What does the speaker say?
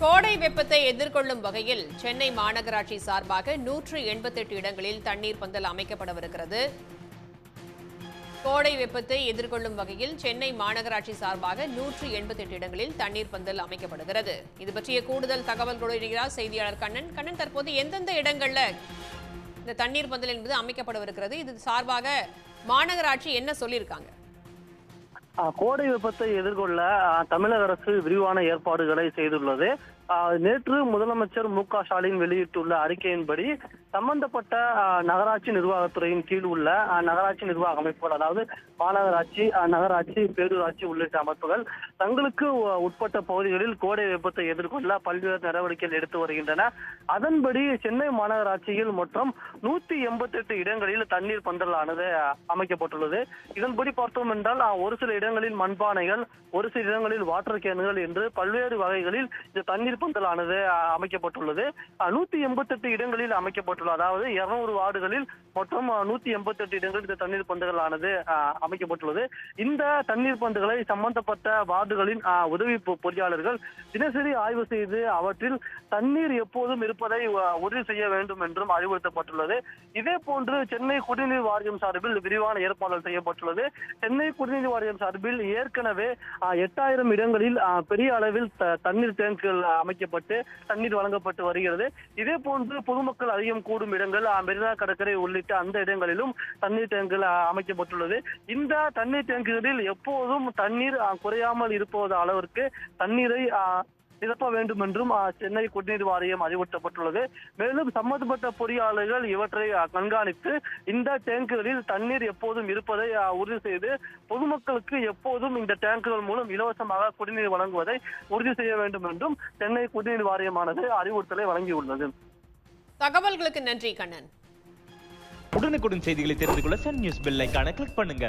கோடை வெப்பத்தை எதிர்கொள்ளும் வகையில் சென்னை மாநகராட்சி சார்பாக 188 இடங்களில் தண்ணீர் பந்தல் அமைக்கப்படவிருக்கிறது. கோடை வெப்பத்தை எதிர்கொள்ளும் வகையில் சென்னை மாநகராட்சி சார்பாக 188 இடங்களில் தண்ணீர் பந்தல் அமைக்கப்படுகிறது. இது பற்றிய கூடுதல் தகவல்களோடு இணைகிறார் செய்தியாளர் கண்ணன். கண்ணன், தற்போது எந்தெந்த இடங்கள்ல இந்த தண்ணீர் பந்தல் என்பது அமைக்கப்படவிருக்கிறது? இது சார்பாக மாநகராட்சி என்ன சொல்லியிருக்காங்க? கோடை வெப்பத்தை எதிர்கொள்ள தமிழக அரசு விரிவான ஏற்பாடுகளை செய்துள்ளது. நேற்று முதலமைச்சர் மு.க.ஸ்டாலின் வெளியிட்டுள்ள அறிக்கையின்படி சம்பந்தப்பட்ட நகராட்சி நிர்வாகத்துறையின் கீழ் உள்ள நகராட்சி நிர்வாக அமைப்புகள், அதாவது மாநகராட்சி, நகராட்சி, பேரூராட்சி உள்ளிட்ட அமைப்புகள் தங்களுக்கு உட்பட்ட பகுதிகளில் கோடை வெப்பத்தை எதிர்கொள்ள பல்வேறு நடவடிக்கைகள் எடுத்து வருகின்றன. அதன்படி சென்னை மாநகராட்சியில் மொத்தம் 188 இடங்களில் தண்ணீர் பந்தலானது அமைக்கப்பட்டுள்ளது. இதன்படி பார்த்தோம் என்றால் ஒரு சில இடங்களில் மண்பானைகள், ஒரு சில இடங்களில் வாட்டர் கேன்கள் என்று பல்வேறு வகைகளில் இந்த தண்ணீர் பந்தலானது அமைக்கப்பட்டுள்ளது. 188 இடங்களில் அமைக்கப்பட்டுள்ளது. அதாவது 200 வார்டுகளில் மொத்தம் 188 இடங்களில் இந்த தண்ணீர் பந்துகளானது அமைக்கப்பட்டுள்ளது. இந்த தண்ணீர் பந்துகளை சம்பந்தப்பட்ட வார்டுகளின் உதவி பொறியாளர்கள் தினசரி ஆய்வு செய்து அவற்றில் தண்ணீர் எப்போதும் இருப்பதை உறுதி செய்ய வேண்டும் என்றும் அறிவுறுத்தப்பட்டுள்ளது. இதே போன்று சென்னை குடிநீர் வாரியம் சார்பில் விரிவான ஏற்பாடுகள் செய்யப்பட்டுள்ளது. சென்னை குடிநீர் வாரியம் சார்பில் ஏற்கனவே 8000 இடங்களில் பெரிய அளவில் தண்ணீர் டேங்குகள் அமைக்கப்பட்டு தண்ணீர் வழங்கப்பட்டு வருகிறது. இதே போன்று பொதுமக்கள் அதிகம் கூடும் இடங்கள், மெரினா கடற்கரை உள்ளிட்ட அந்த இடங்களிலும் தண்ணீர் டேங்குகள் அமைக்கப்பட்டுள்ளது. இந்த தண்ணீர் டேங்குகளில் எப்போதும் தண்ணீர் குறையாமல் இருப்பது அளவிற்கு தண்ணீரை நிரப்ப வேண்டும் என்றும் சென்னை குடிநீர் வாரியம் அறிவுறுத்தப்பட்டுள்ளது. மேலும் சம்பந்தப்பட்ட பொறியாளர்கள் இவற்றை கண்காணித்து இந்த டேங்குகளில் தண்ணீர் எப்போதும் இருப்பதை உறுதி செய்து பொதுமக்களுக்கு எப்போதும் இந்த டேங்குகள் மூலம் இலவசமாக குடிநீர் வழங்குவதை உறுதி செய்ய வேண்டும் என்றும் சென்னை குடிநீர் வாரியமானது அறிவுறுத்தலை வழங்கியுள்ளது. தகவல்களுக்கு நன்றி கண்ணன். உடனுக்குடன் செய்திகளை தெரிந்து கொள்ள சன் நியூஸ் பெல் ஐகானை கிளிக் பண்ணுங்க.